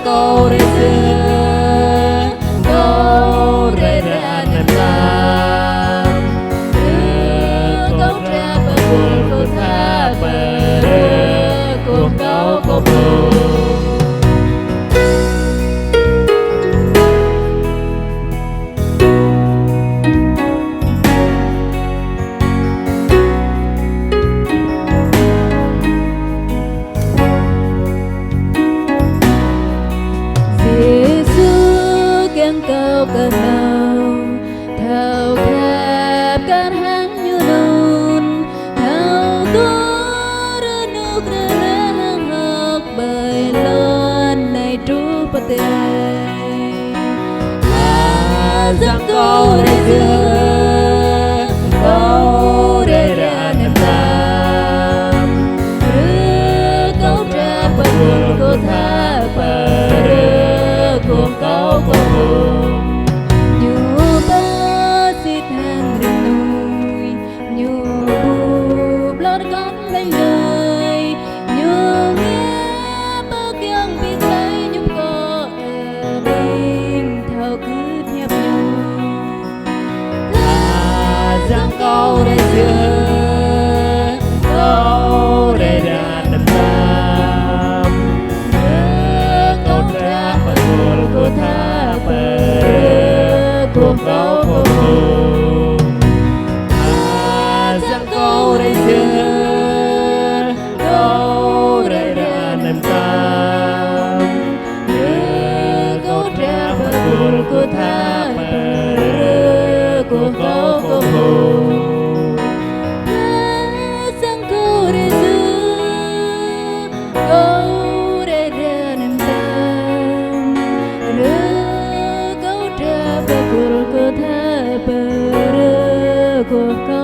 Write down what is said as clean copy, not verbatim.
Câu để xưa câu để ra nằm làm câu ra bờ buồn cô tha bờ cô câu cô buồn câu cần nào thao khép can hang như nôn thao có đứa nước đang học bài lớn này trú bát giang câu để xưa câu để ra niềm đam câu ra bờ buồn cô tha bờ cô câu cô buồn câu để xưa câu để ra nằm làm câu ra bờ buồn cô tha bờ cô câu cô buồn giang câu để xưa câu để ra nằm làm câu ra bờ buồn cô tha bờ cô câu cô buồn cô tha bờ cô